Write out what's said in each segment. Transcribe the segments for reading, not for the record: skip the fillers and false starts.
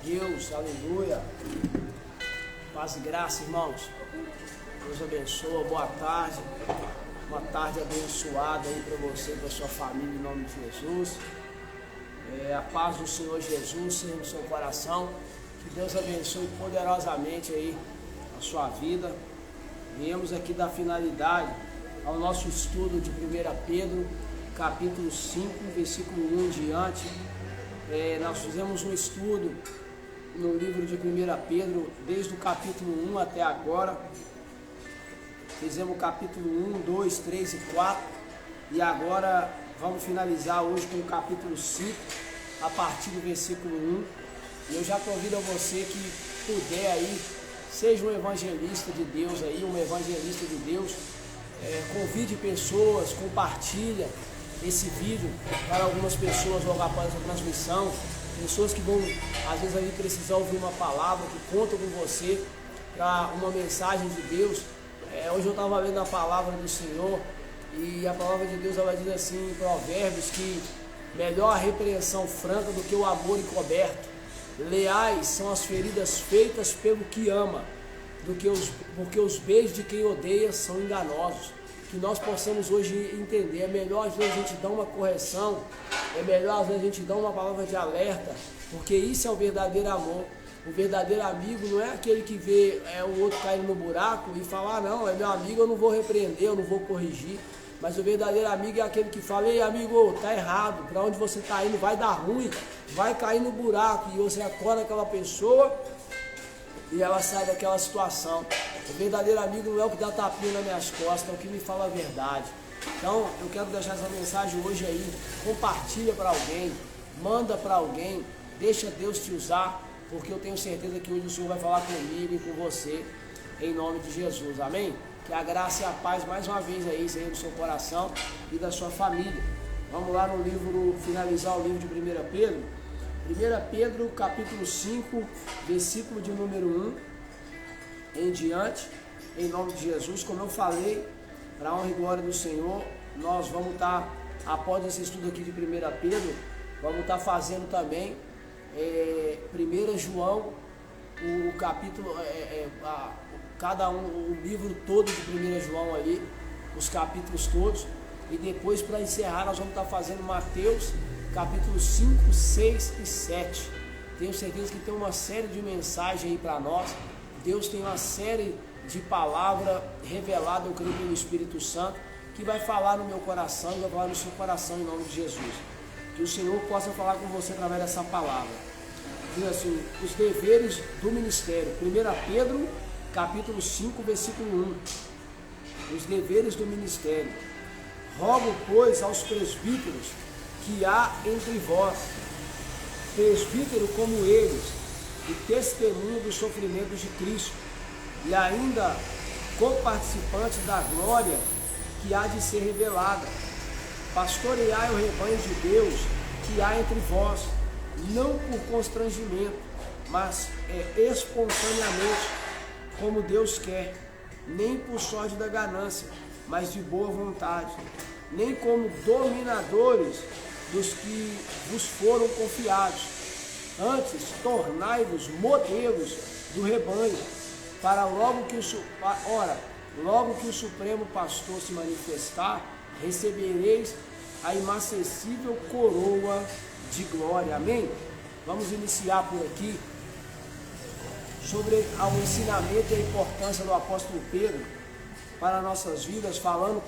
Deus, aleluia. Paz e graça, irmãos. Deus abençoe, boa tarde. Uma tarde abençoada aí para você e para sua família, em nome de Jesus. A paz do Senhor Jesus seja no seu coração. Que Deus abençoe poderosamente aí a sua vida. Viemos aqui dar finalidade ao nosso estudo de 1 Pedro, capítulo 5, versículo 1 em diante. Nós fizemos um estudo no livro de 1 Pedro, desde o capítulo 1 até agora. Fizemos o capítulo 1, 2, 3 e 4. E agora vamos finalizar hoje com o capítulo 5, a partir do versículo 1. E eu já convido a você que puder aí, seja um evangelista de Deus aí, um evangelista de Deus. Convide pessoas, compartilha esse vídeo para algumas pessoas logo após a transmissão, pessoas que vão às vezes ali precisar ouvir uma palavra, que contam com você para uma mensagem de Deus. Hoje eu estava lendo a palavra do Senhor e a palavra de Deus ela diz assim em Provérbios que melhor a repreensão franca do que o amor encoberto, leais são as feridas feitas pelo que ama, porque os beijos de quem odeia são enganosos. Que nós possamos hoje entender, é melhor às vezes a gente dar uma correção, é melhor às vezes a gente dar uma palavra de alerta, porque isso é o verdadeiro amor. O verdadeiro amigo não é aquele que vê o outro caindo no buraco e fala, não, é meu amigo, eu não vou repreender, eu não vou corrigir. Mas o verdadeiro amigo é aquele que fala, ei amigo, tá errado, para onde você está indo vai dar ruim, vai cair no buraco, e você acorda aquela pessoa e ela sai daquela situação. O verdadeiro amigo não é o que dá tapinha nas minhas costas, é o que me fala a verdade. Então, eu quero deixar essa mensagem hoje aí. Compartilha para alguém, manda para alguém, deixa Deus te usar, porque eu tenho certeza que hoje o Senhor vai falar comigo e com você, em nome de Jesus. Amém? Que a graça e a paz mais uma vez aí seja do seu coração e da sua família. Vamos lá no livro, finalizar o livro de 1 Pedro. 1 Pedro, capítulo 5, versículo de número 1 em diante, em nome de Jesus. Como eu falei, para a honra e glória do Senhor, nós vamos estar, após esse estudo aqui de 1 Pedro, vamos estar fazendo também 1 João, o capítulo, o livro todo de 1 João ali, os capítulos todos, e depois para encerrar nós vamos estar fazendo Mateus, capítulos 5, 6 e 7. Tenho certeza que tem uma série de mensagens aí para nós. Deus tem uma série de palavras reveladas, eu creio, pelo Espírito Santo, que vai falar no meu coração e vai falar no seu coração em nome de Jesus. Que o Senhor possa falar com você através dessa palavra. Diz assim, os deveres do ministério. 1 Pedro, capítulo 5, versículo 1. Os deveres do ministério. Rogo, pois, aos presbíteros que há entre vós, presbítero como eles, e testemunho dos sofrimentos de Cristo, e ainda coparticipantes da glória que há de ser revelada. Pastoreai o rebanho de Deus que há entre vós, não por constrangimento, mas espontaneamente, como Deus quer, nem por sorte da ganância, mas de boa vontade, nem como dominadores dos que vos foram confiados. Antes, tornai-vos modelos do rebanho, para logo que o Supremo Pastor se manifestar, recebereis a inacessível coroa de glória. Amém? Vamos iniciar por aqui sobre o ensinamento e a importância do apóstolo Pedro para nossas vidas, falando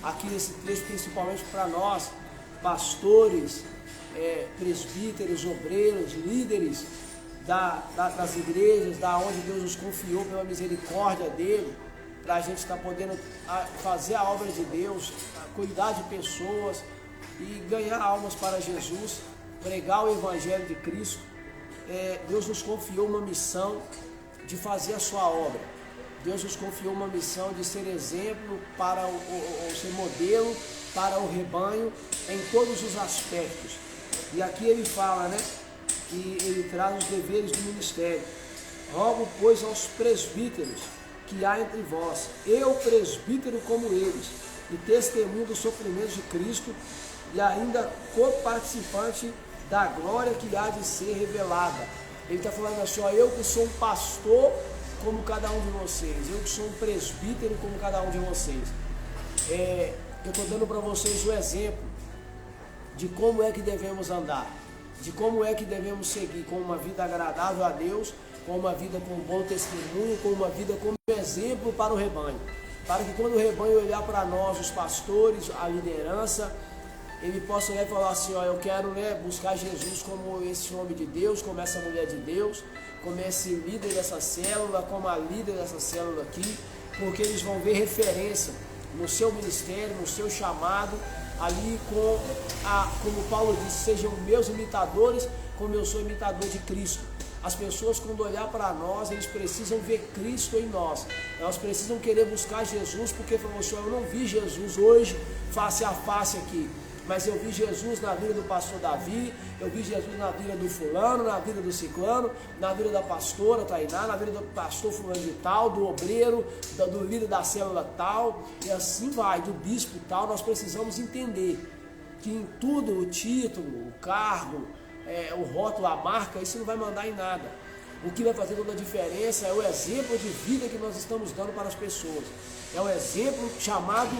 aqui nesse trecho principalmente para nós, pastores, presbíteros, obreiros, líderes das igrejas, da onde Deus nos confiou pela misericórdia dele, para a gente estar podendo fazer a obra de Deus, cuidar de pessoas e ganhar almas para Jesus, pregar o Evangelho de Cristo. Deus nos confiou uma missão de fazer a sua obra. Deus nos confiou uma missão de ser exemplo, ser modelo para o rebanho em todos os aspectos. E aqui ele fala, que ele traz os deveres do ministério. Rogo, pois, aos presbíteros que há entre vós, eu presbítero como eles, e testemunho dos sofrimentos de Cristo, e ainda coparticipante da glória que há de ser revelada. Ele está falando assim, ó, eu que sou um pastor como cada um de vocês, eu que sou um presbítero como cada um de vocês. Eu estou dando para vocês o exemplo de como é que devemos andar, de como é que devemos seguir com uma vida agradável a Deus, com uma vida com bom testemunho, com uma vida como exemplo para o rebanho. Para que quando o rebanho olhar para nós, os pastores, a liderança, ele possa olhar e falar assim, ó, eu quero, né, buscar Jesus como esse homem de Deus, como essa mulher de Deus, como esse líder dessa célula, como a líder dessa célula aqui, porque eles vão ver referência no seu ministério, no seu chamado, ali como Paulo disse, sejam meus imitadores, como eu sou imitador de Cristo. As pessoas, quando olhar para nós, eles precisam ver Cristo em nós. Elas precisam querer buscar Jesus, porque falou assim, eu não vi Jesus hoje face a face aqui, mas eu vi Jesus na vida do pastor Davi, eu vi Jesus na vida do fulano, na vida do ciclano, na vida da pastora Tainá, na vida do pastor fulano de tal, do obreiro, do líder da célula tal, e assim vai, do bispo tal. Nós precisamos entender que em tudo, o título, o cargo, o rótulo, a marca, isso não vai mandar em nada. O que vai fazer toda a diferença é o exemplo de vida que nós estamos dando para as pessoas. É o exemplo chamado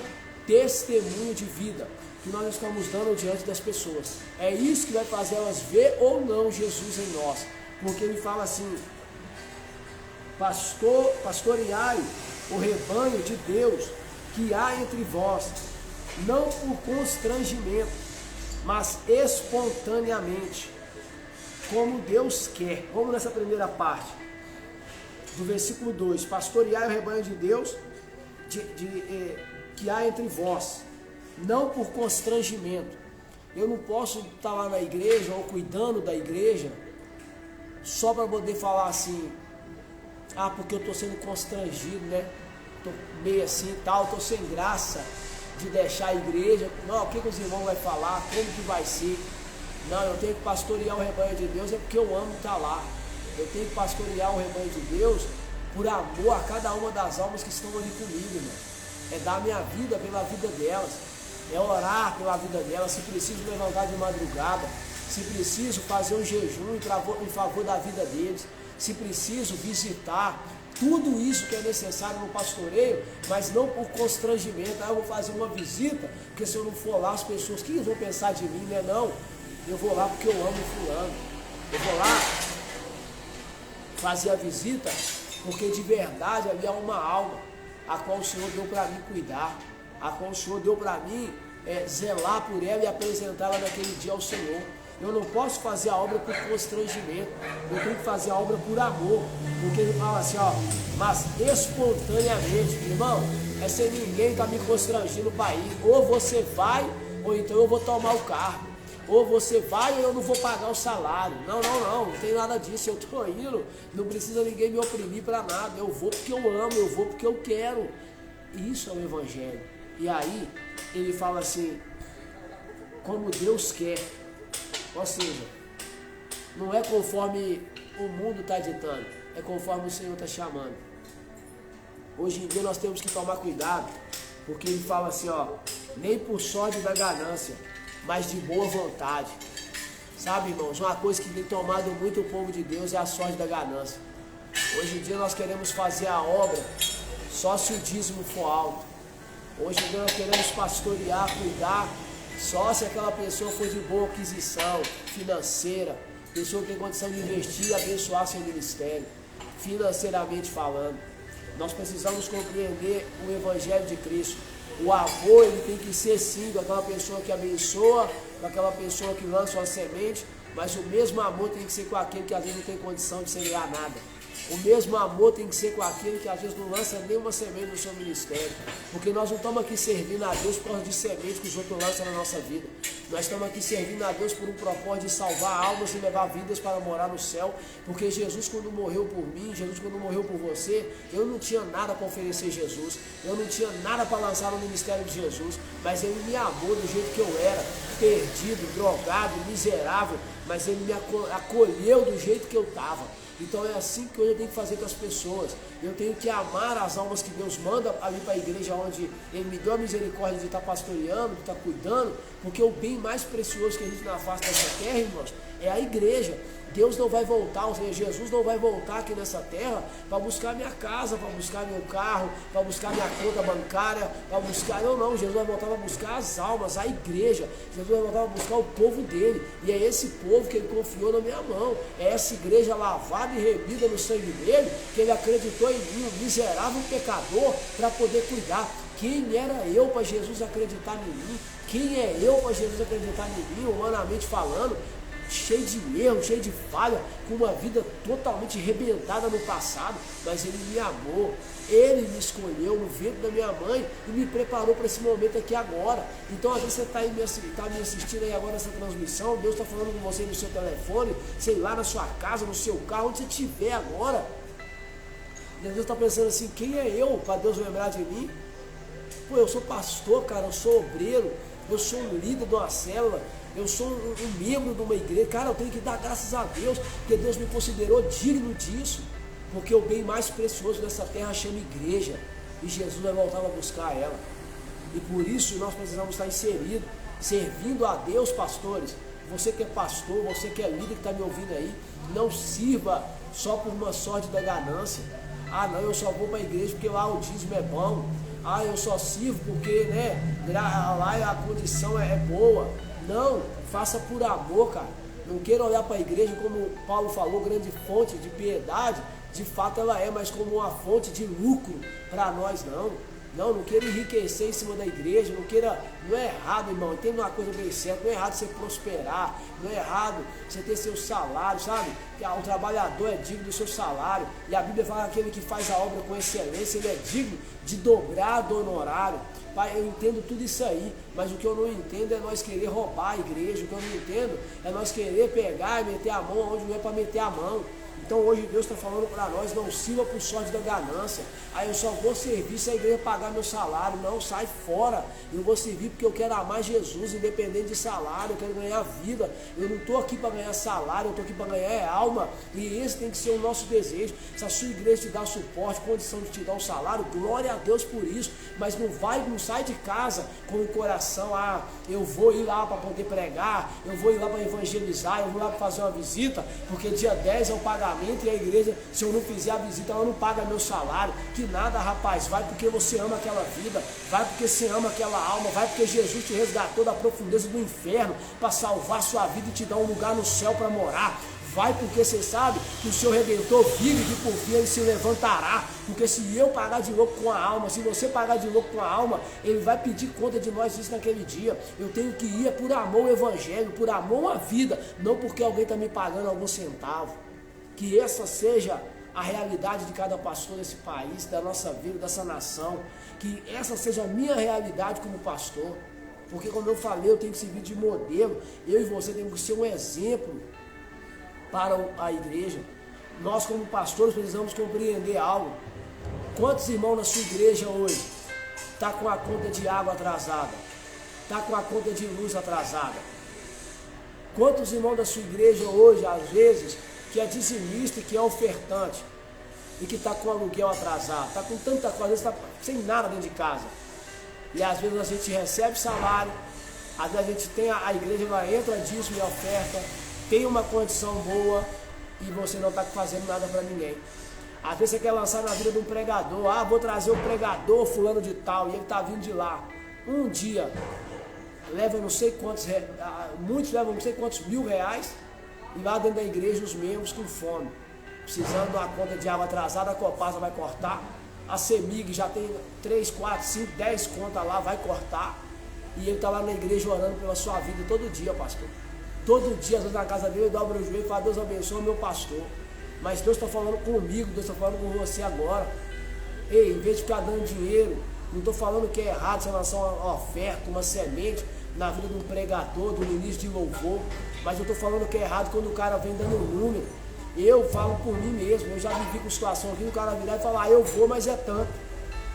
testemunho de vida que nós estamos dando diante das pessoas. É isso que vai fazer elas ver ou não Jesus em nós. Porque ele fala assim, pastoreai o rebanho de Deus que há entre vós, não por constrangimento, mas espontaneamente, como Deus quer. Vamos nessa primeira parte, do versículo 2, pastoreai o rebanho de Deus que há entre vós, não por constrangimento. Eu não posso estar lá na igreja ou cuidando da igreja só para poder falar assim, porque eu estou sendo constrangido, né? Estou meio assim e tal, estou sem graça de deixar a igreja. Não, o que os irmãos vão falar, como que vai ser? Não, eu tenho que pastorear o rebanho de Deus, é porque eu amo estar lá. Eu tenho que pastorear o rebanho de Deus por amor a cada uma das almas que estão ali comigo, irmão. É dar minha vida pela vida delas, é orar pela vida delas, se preciso levantar de madrugada, se preciso fazer um jejum em favor da vida deles, se preciso visitar, tudo isso que é necessário no pastoreio, mas não por constrangimento. Eu vou fazer uma visita, porque se eu não for lá, as pessoas, o que vão pensar de mim, né? Não, eu vou lá porque eu amo fulano, eu vou lá fazer a visita, porque de verdade ali há uma alma, a qual o Senhor deu para mim cuidar, a qual o Senhor deu para mim zelar por ela e apresentá-la naquele dia ao Senhor. Eu não posso fazer a obra por constrangimento, eu tenho que fazer a obra por amor, porque ele fala assim, mas espontaneamente, irmão, sem ninguém está me constrangindo para ir. Ou você vai, ou então eu vou tomar o cargo. Ou você vai ou eu não vou pagar o salário. Não tem nada disso. Eu estou indo, não precisa ninguém me oprimir para nada. Eu vou porque eu amo, eu vou porque eu quero. Isso é o Evangelho. E aí, ele fala assim, como Deus quer. Ou seja, não é conforme o mundo está ditando, é conforme o Senhor está chamando. Hoje em dia nós temos que tomar cuidado, porque ele fala assim, nem por sorte da ganância, mas de boa vontade. Sabe, irmãos, uma coisa que tem tomado muito o povo de Deus é a sorte da ganância. Hoje em dia nós queremos fazer a obra só se o dízimo for alto. Hoje em dia nós queremos pastorear, cuidar, só se aquela pessoa for de boa aquisição financeira, pessoa que tem condição de investir e abençoar seu ministério, financeiramente falando. Nós precisamos compreender o Evangelho de Cristo. O amor, ele tem que ser sim daquela pessoa que abençoa, daquela pessoa que lança uma semente, mas o mesmo amor tem que ser com aquele que às vezes não tem condição de semear nada. O mesmo amor tem que ser com aquele que às vezes não lança nenhuma semente no seu ministério. Porque nós não estamos aqui servindo a Deus por causa de semente que os outros lançam na nossa vida. Nós estamos aqui servindo a Deus por um propósito de salvar almas e levar vidas para morar no céu. Porque Jesus, quando morreu por mim, Jesus, quando morreu por você, eu não tinha nada para oferecer Jesus. Eu não tinha nada para lançar no ministério de Jesus. Mas Ele me amou do jeito que eu era, perdido, drogado, miserável. Mas Ele me acolheu do jeito que eu estava. Então é assim que eu tenho que fazer com as pessoas. Eu tenho que amar as almas que Deus manda ali para a igreja, onde Ele me deu a misericórdia de estar pastoreando, de estar cuidando, porque o bem mais precioso que a gente na face dessa terra, irmãos, é a igreja. Deus não vai voltar, ou seja, Jesus não vai voltar aqui nessa terra para buscar minha casa, para buscar meu carro, para buscar minha conta bancária, para buscar, não, Jesus vai voltar para buscar as almas, a igreja, Jesus vai voltar para buscar o povo dele, e é esse povo que ele confiou na minha mão, é essa igreja lavada e remida no sangue dele, que ele acreditou em mim, um miserável pecador, para poder cuidar. Quem era eu para Jesus acreditar em mim? Quem é eu para Jesus acreditar em mim, humanamente falando? Cheio de erro, cheio de falha, com uma vida totalmente arrebentada no passado, mas ele me amou, ele me escolheu no ventre da minha mãe e me preparou para esse momento aqui agora. Então às vezes você está me assistindo aí agora nessa transmissão, Deus está falando com você no seu telefone, sei lá, na sua casa, no seu carro, onde você estiver agora. E Deus está pensando assim, quem é eu para Deus lembrar de mim? Pô, eu sou pastor, cara, eu sou obreiro, eu sou um líder de uma célula, eu sou um membro de uma igreja, cara, eu tenho que dar graças a Deus, porque Deus me considerou digno disso, porque o bem mais precioso dessa terra chama igreja, e Jesus vai voltar a buscar ela, e por isso nós precisamos estar inseridos, servindo a Deus, pastores. Você que é pastor, você que é líder que está me ouvindo aí, não sirva só por uma sorte da ganância. Ah não, eu só vou para a igreja porque lá o dízimo é bom, ah eu só sirvo porque lá a condição é boa. Não, faça por amor, cara. Não queira olhar para a igreja como Paulo falou, grande fonte de piedade. De fato ela é, mas como uma fonte de lucro para nós não. Não queira enriquecer em cima da igreja, não é errado, irmão, entenda uma coisa bem certa, não é errado você prosperar, não é errado você ter seu salário, sabe? O trabalhador é digno do seu salário, e a Bíblia fala que aquele que faz a obra com excelência, ele é digno de dobrar do honorário. Pai, eu entendo tudo isso aí, mas o que eu não entendo é nós querer roubar a igreja, o que eu não entendo é nós querer pegar e meter a mão onde não é para meter a mão. Então hoje Deus está falando para nós, não sirva por sorte da ganância. Aí eu só vou servir se a igreja pagar meu salário. Não, sai fora. Eu vou servir porque eu quero amar Jesus, independente de salário, eu quero ganhar vida. Eu não estou aqui para ganhar salário, eu estou aqui para ganhar alma. E esse tem que ser o nosso desejo. Se a sua igreja te dá suporte, condição de te dar um salário, glória a Deus por isso. Mas não sai de casa com o coração, eu vou ir lá para poder pregar, eu vou ir lá para evangelizar, eu vou lá para fazer uma visita, porque dia 10 é o pagamento. E a igreja, se eu não fizer a visita, ela não paga meu salário. Que nada, rapaz, vai porque você ama aquela vida, vai porque você ama aquela alma, vai porque Jesus te resgatou da profundeza do inferno para salvar sua vida e te dar um lugar no céu para morar. Vai porque você sabe que o seu Redentor vive, que por fim ele se levantará. Porque se eu pagar de louco com a alma, se você pagar de louco com a alma, ele vai pedir conta de nós isso naquele dia. Eu tenho que ir por amor ao evangelho, por amor à vida, não porque alguém está me pagando algum centavo. Que essa seja a realidade de cada pastor desse país, da nossa vida, dessa nação. Que essa seja a minha realidade como pastor. Porque como eu falei, eu tenho que servir de modelo. Eu e você temos que ser um exemplo para a igreja. Nós como pastores precisamos compreender algo. Quantos irmãos na sua igreja hoje está com a conta de água atrasada? Está com a conta de luz atrasada? Quantos irmãos da sua igreja hoje, às vezes, que é dizimista e que é ofertante, e que está com aluguel atrasado, está com tanta coisa, às vezes está sem nada dentro de casa, e às vezes a gente recebe salário, às vezes a gente tem a igreja, entra dízimo e oferta, tem uma condição boa, e você não está fazendo nada para ninguém. Às vezes você quer lançar na vida de um pregador, vou trazer o pregador fulano de tal, e ele está vindo de lá, um dia, leva não sei quantos, muitos levam não sei quantos R$1.000, e lá dentro da igreja os membros com fome, precisando de uma conta de água atrasada, a Copasa vai cortar, a CEMIG já tem 3, 4, 5, 10 contas lá, vai cortar, e ele está lá na igreja orando pela sua vida todo dia, pastor. Todo dia, às vezes na casa dele, eu dobro o joelho e falo, Deus abençoe meu pastor. Mas Deus está falando comigo, Deus está falando com você agora. Ei, em vez de ficar dando dinheiro, não estou falando que é errado em relação a uma oferta, uma semente, na vida de um pregador, de um ministro de louvor, mas eu estou falando que é errado quando o cara vem dando número. Eu falo por mim mesmo, eu já vivi com situação aqui, o cara virar e falar, eu vou, mas é tanto.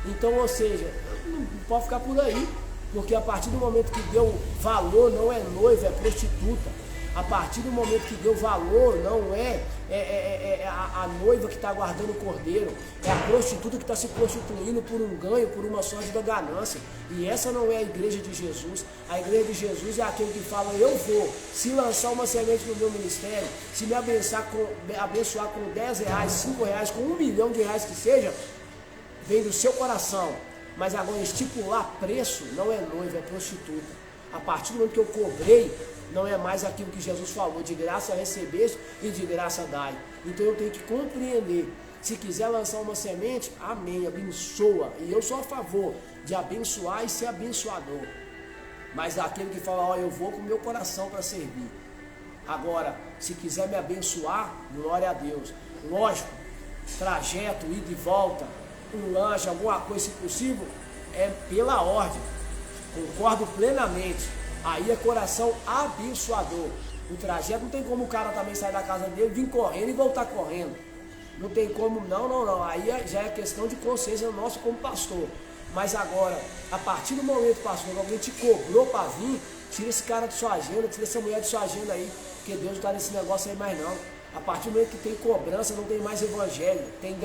Então, ou seja, não pode ficar por aí, porque a partir do momento que deu valor, não é noiva, é prostituta. A partir do momento que deu valor, não é a noiva que está guardando o cordeiro, é a prostituta que está se prostituindo por um ganho, por uma sorte da ganância. E essa não é a igreja de Jesus. A igreja de Jesus é aquele que fala: eu vou, se lançar uma semente no meu ministério, se me abençoar com 10 reais, 5 reais, com 1 milhão de reais que seja, vem do seu coração. Mas agora estipular preço não é noiva, é prostituta. A partir do momento que eu cobrei, não é mais aquilo que Jesus falou: de graça recebeste e de graça dai. Então eu tenho que compreender. Se quiser lançar uma semente, amém, abençoa. E eu sou a favor de abençoar e ser abençoador. Mas aquele que fala: ó, eu vou com o meu coração para servir. Agora, se quiser me abençoar, glória a Deus. Lógico, trajeto, ida e volta, um lanche, alguma coisa, se possível, é pela ordem. Concordo plenamente. Aí é coração abençoador. O trajeto não tem como o cara também sair da casa dele, vir correndo e voltar correndo. Não tem como, não. Aí já é questão de consciência nossa como pastor. Mas agora, a partir do momento, pastor, que alguém te cobrou para vir, tira esse cara de sua agenda, tira essa mulher de sua agenda aí, porque Deus não está nesse negócio aí mais não. A partir do momento que tem cobrança, não tem mais evangelho, tem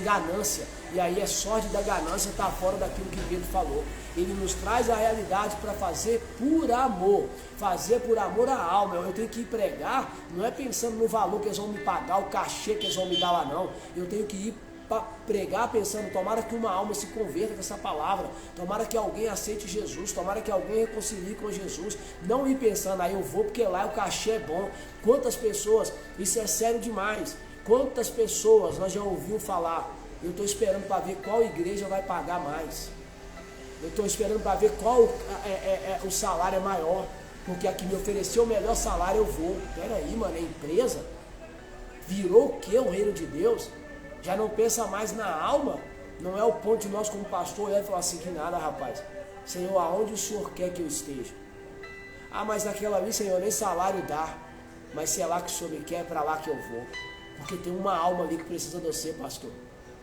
ganância. E aí é sorte da ganância, está fora daquilo que Pedro falou. Ele nos traz a realidade para fazer por amor. Fazer por amor à alma. Eu tenho que ir pregar, não é pensando no valor que eles vão me pagar, o cachê que eles vão me dar lá não. Eu tenho que ir para pregar pensando: tomara que uma alma se converta com essa palavra, tomara que alguém aceite Jesus, tomara que alguém reconcilie com Jesus. Não ir pensando: aí eu vou porque lá o cachê é bom. Quantas pessoas, isso é sério demais, quantas pessoas nós já ouvimos falar: eu estou esperando para ver qual igreja vai pagar mais, eu estou esperando para ver qual o salário é maior, porque aqui me ofereceu o melhor salário, eu vou. Peraí, mano, é empresa? Virou o que o reino de Deus? Já não pensa mais na alma? Não é o ponto de nós como pastor olhar e falar assim: que nada, rapaz, Senhor, aonde o Senhor quer que eu esteja? Ah, mas naquela ali, Senhor, nem salário dá, mas se é lá que o Senhor me quer, é para lá que eu vou. Porque tem uma alma ali que precisa de você, pastor.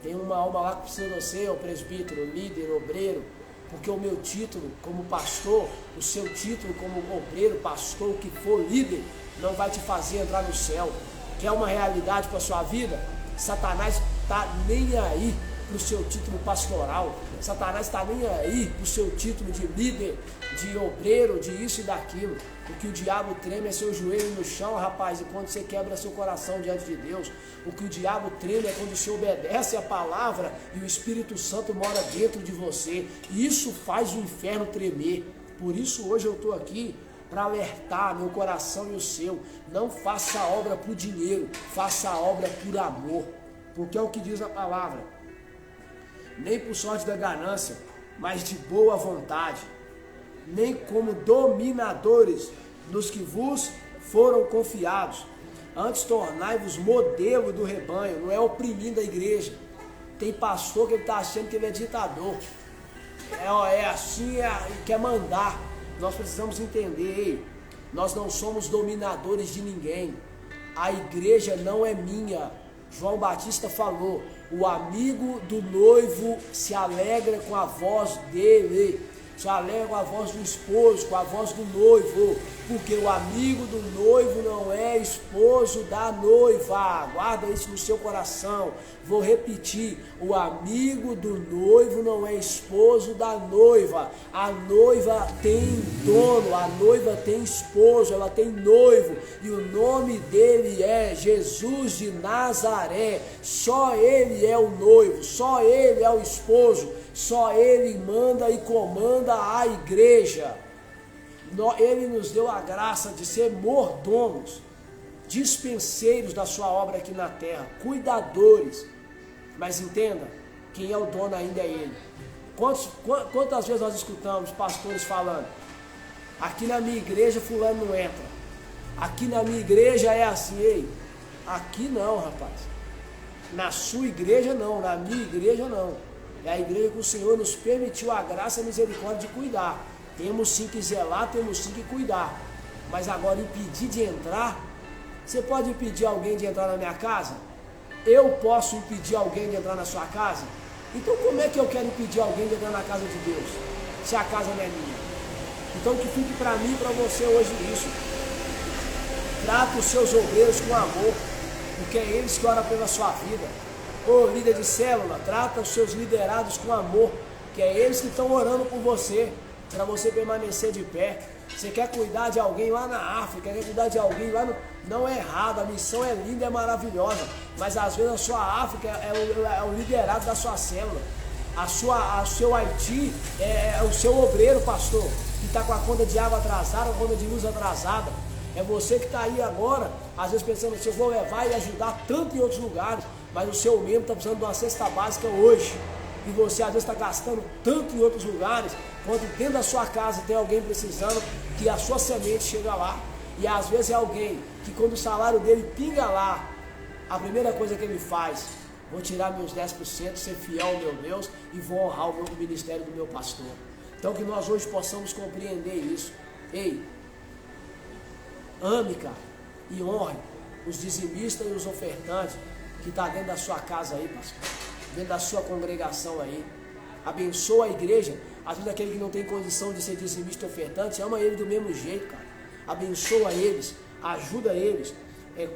Tem uma alma lá que precisa de você, o presbítero, o líder, o obreiro. Porque o meu título como pastor, o seu título como obreiro, pastor, o que for, líder, não vai te fazer entrar no céu. Quer uma realidade para a sua vida? Satanás está nem aí para o seu título pastoral. Satanás está nem aí para o seu título de líder, de obreiro, de isso e daquilo. O que o diabo treme é seu joelho no chão, rapaz, e quando você quebra seu coração diante de Deus. O que o diabo treme é quando você obedece a palavra e o Espírito Santo mora dentro de você. E isso faz o inferno tremer. Por isso hoje eu estou aqui para alertar meu coração e o seu: não faça a obra por dinheiro, faça a obra por amor, porque é o que diz a palavra: nem por sorte da ganância, mas de boa vontade, nem como dominadores dos que vos foram confiados, antes tornai-vos modelo do rebanho. Não é oprimindo a igreja. Tem pastor que ele está achando que ele é ditador, é assim, quer mandar. Nós precisamos entender: nós não somos dominadores de ninguém. A igreja não é minha. João Batista falou: o amigo do noivo se alegra com a voz dele, se alegra com a voz do esposo, com a voz do noivo, porque o amigo do noivo não é esposo da noiva. Guarda isso no seu coração. Vou repetir: o amigo do noivo não é esposo da noiva. A noiva tem dono, a noiva tem esposo, ela tem noivo, e o nome dele é Jesus de Nazaré. Só ele é o noivo, só ele é o esposo, só ele manda e comanda a igreja. Ele nos deu a graça de ser mordomos, dispenseiros da sua obra aqui na terra, cuidadores. Mas entenda, quem é o dono ainda é ele. Quantas vezes nós escutamos pastores falando: aqui na minha igreja fulano não entra, aqui na minha igreja é assim. Ei, aqui não, rapaz. Na sua igreja não, na minha igreja não. É a igreja que o Senhor nos permitiu a graça e a misericórdia de cuidar. Temos sim que zelar, temos sim que cuidar. Mas agora impedir de entrar, você pode impedir alguém de entrar na minha casa? Eu posso impedir alguém de entrar na sua casa? Então como é que eu quero impedir alguém de entrar na casa de Deus, se a casa não é minha? Então que fique para mim e para você hoje isso. trata os seus obreiros com amor, porque é eles que oram pela sua vida. Ô líder de célula, trata os seus liderados com amor, que é eles que estão orando por você, para você permanecer de pé. Você quer cuidar de alguém lá na África, quer cuidar de alguém lá no... Não é errado, a missão é linda, é maravilhosa, mas às vezes a sua África é o liderado da sua célula. O seu Haiti é o seu obreiro, pastor, que está com a conta de água atrasada, a conta de luz atrasada. É você que está aí agora, às vezes pensando assim, eu vou levar e ajudar tanto em outros lugares, mas o seu membro está precisando de uma cesta básica hoje. E você às vezes está gastando tanto em outros lugares, quanto dentro da sua casa tem alguém precisando, que a sua semente chega lá. E às vezes é alguém que quando o salário dele pinga lá, a primeira coisa que ele faz, vou tirar meus 10%, ser fiel ao meu Deus e vou honrar o meu ministério do meu pastor. Então que nós hoje possamos compreender isso. Ei, ame, cara, e honre os dizimistas e os ofertantes que estão dentro da sua casa aí, pastor, dentro da sua congregação aí. Abençoa a igreja. Às vezes aquele que não tem condição de ser dizimista e ofertante, ama ele do mesmo jeito, cara. Abençoa eles, ajuda eles,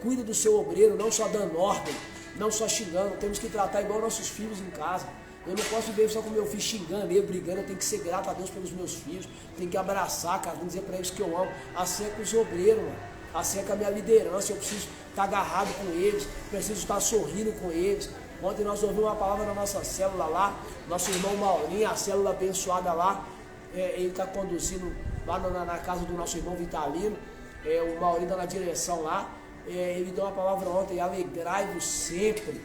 cuida do seu obreiro, não só dando ordem, não só xingando. Temos que tratar igual nossos filhos em casa. Eu não posso viver só com meu filho xingando ele, brigando. Eu tenho que ser grato a Deus pelos meus filhos, tenho que abraçar, cara, tenho que dizer para eles que eu amo. Assim é com os obreiros, mano. Assim é com a minha liderança. Eu preciso estar agarrado com eles, preciso estar sorrindo com eles. Ontem nós ouvimos uma palavra na nossa célula lá, nosso irmão Maurinho, a célula abençoada lá, ele está conduzindo lá na casa do nosso irmão Vitalino, o Maurinho está na direção lá, ele deu uma palavra ontem, alegrai-vos sempre,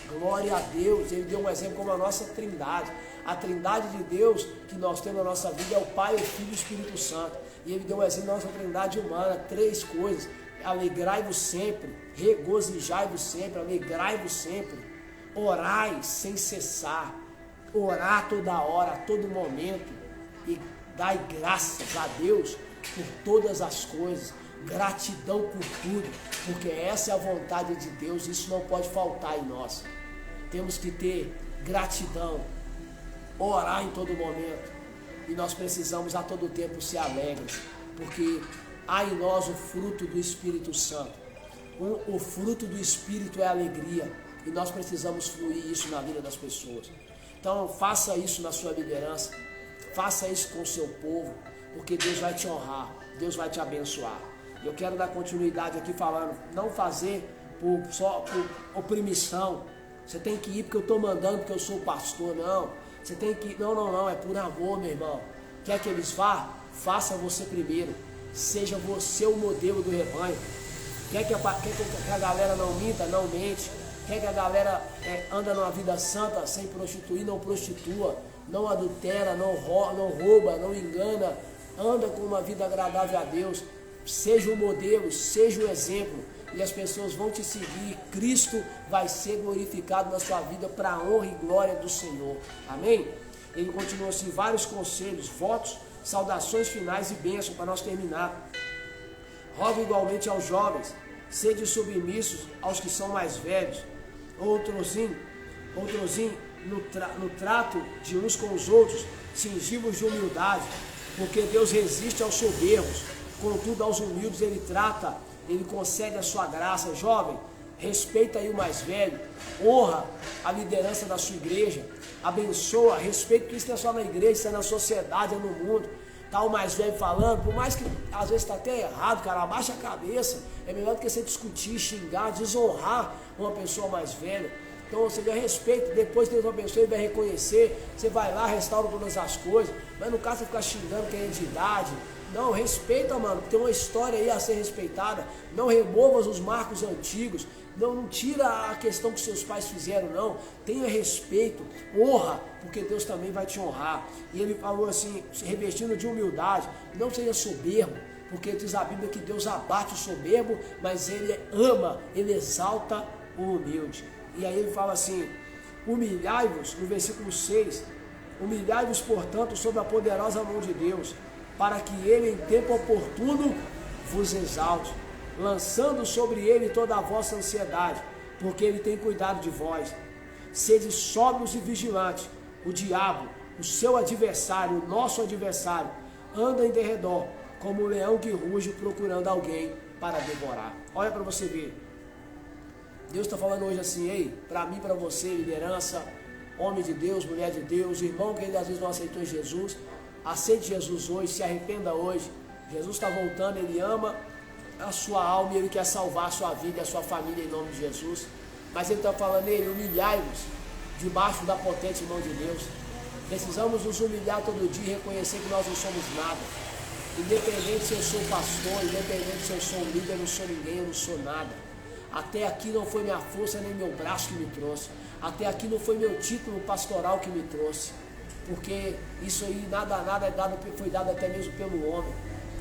glória a Deus. Ele deu um exemplo como a nossa trindade, a trindade de Deus que nós temos na nossa vida é o Pai, o Filho e o Espírito Santo, e ele deu um exemplo da nossa trindade humana, 3 coisas, alegrai-vos sempre, regozijai-vos sempre, alegrai-vos sempre, orai sem cessar, orar toda hora, a todo momento, e dai graças a Deus por todas as coisas, gratidão por tudo, porque essa é a vontade de Deus, isso não pode faltar em nós. Temos que ter gratidão, orar em todo momento, e nós precisamos a todo tempo ser alegres, porque há em nós o fruto do Espírito Santo. O fruto do Espírito é alegria, e nós precisamos fluir isso na vida das pessoas. Então faça isso na sua liderança, faça isso com o seu povo, porque Deus vai te honrar, Deus vai te abençoar. Eu quero dar continuidade aqui falando, não fazer só por oprimição. Você tem que ir porque eu estou mandando, porque eu sou pastor, não. Você tem que ir, não, é por amor, meu irmão. Quer que eles vá? Faça você primeiro, seja você o modelo do rebanho. Quer que a galera não minta? Não mente. Quer que a galera anda numa vida santa, sem prostituir? Não prostitua, não adultera, não rouba, não engana. Anda com uma vida agradável a Deus. Seja o modelo, seja o exemplo. E as pessoas vão te seguir. Cristo vai ser glorificado na sua vida para a honra e glória do Senhor. Amém? Ele continua assim, vários conselhos, votos, saudações finais e bênçãos para nós terminar. Rogo igualmente aos jovens, sede submissos aos que são mais velhos. Outrozinho, no trato de uns com os outros, cingivos de humildade, porque Deus resiste aos soberbos, contudo aos humildes ele concede a sua graça. Jovem, respeita aí o mais velho, honra a liderança da sua igreja, abençoa, respeita, porque isso não é só na igreja, isso é na sociedade, é no mundo. Tá o mais velho falando, por mais que às vezes está até errado, cara, abaixa a cabeça. É melhor do que você discutir, xingar, desonrar uma pessoa mais velha. Então você já respeita, depois Deus abençoe, ele vai reconhecer, você vai lá, restaura todas as coisas. Mas no caso você ficar xingando quem é de idade. Não, respeita, mano, tem uma história aí a ser respeitada. Não removas os marcos antigos. Não tira a questão que seus pais fizeram, não. Tenha respeito, honra, porque Deus também vai te honrar. E ele falou assim, se revestindo de humildade, não seja soberbo, porque diz a Bíblia que Deus abate o soberbo, mas ele ama, ele exalta o humilde. E aí ele fala assim, humilhai-vos, no versículo 6, humilhai-vos, portanto, sob a poderosa mão de Deus, para que ele em tempo oportuno vos exalte, lançando sobre ele toda a vossa ansiedade, porque ele tem cuidado de vós. Sede sóbrios e vigilantes. O diabo, o seu adversário, o nosso adversário, anda em derredor, como um leão que ruge procurando alguém para devorar. Olha para você ver. Deus está falando hoje assim, ei, para mim, para você, liderança, homem de Deus, mulher de Deus, irmão que às vezes não aceitou Jesus, aceite Jesus hoje, se arrependa hoje. Jesus está voltando, Ele ama a sua alma e Ele quer salvar a sua vida e a sua família em nome de Jesus. Mas Ele está falando, Ele, humilhai-vos debaixo da potente mão de Deus. Precisamos nos humilhar todo dia e reconhecer que nós não somos nada. Independente se eu sou pastor, independente se eu sou líder, eu não sou ninguém, eu não sou nada. Até aqui não foi minha força nem meu braço que me trouxe. Até aqui não foi meu título pastoral que me trouxe. Porque isso aí nada foi dado até mesmo pelo homem.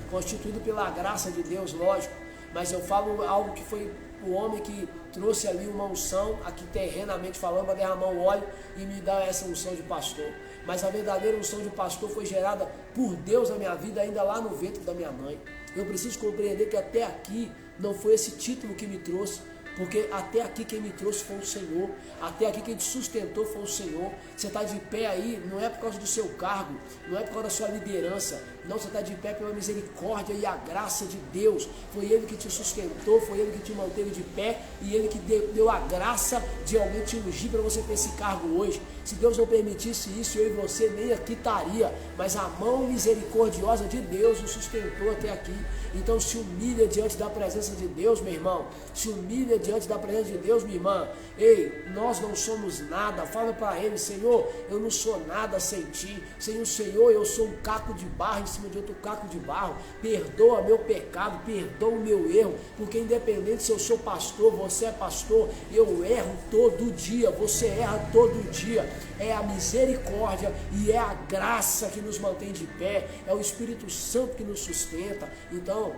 Constituído pela graça de Deus, lógico. Mas eu falo algo que foi o homem que trouxe ali uma unção, aqui terrenamente falando, para derramar o óleo e me dar essa unção de pastor. Mas a verdadeira unção de pastor foi gerada por Deus na minha vida, ainda lá no ventre da minha mãe. Eu preciso compreender que até aqui não foi esse título que me trouxe, porque até aqui quem me trouxe foi o Senhor, até aqui quem te sustentou foi o Senhor. Você está de pé aí, não é por causa do seu cargo, não é por causa da sua liderança, não, você está de pé pela misericórdia e a graça de Deus. Foi Ele que te sustentou, foi Ele que te manteve de pé e Ele que deu a graça de alguém te ungir para você ter esse cargo hoje. Se Deus não permitisse isso, eu e você nem aqui estaria, mas a mão misericordiosa de Deus nos sustentou até aqui. Então se humilha diante da presença de Deus, meu irmão. Se humilha diante da presença de Deus, minha irmã. Ei, nós não somos nada. Fala para Ele, Senhor, eu não sou nada sem Ti. Senhor, eu sou um caco de barro em cima de outro caco de barro. Perdoa meu pecado, perdoa o meu erro. Porque independente se eu sou pastor, você é pastor, eu erro todo dia, você erra todo dia. É a misericórdia e é a graça que nos mantém de pé. É o Espírito Santo que nos sustenta. Então,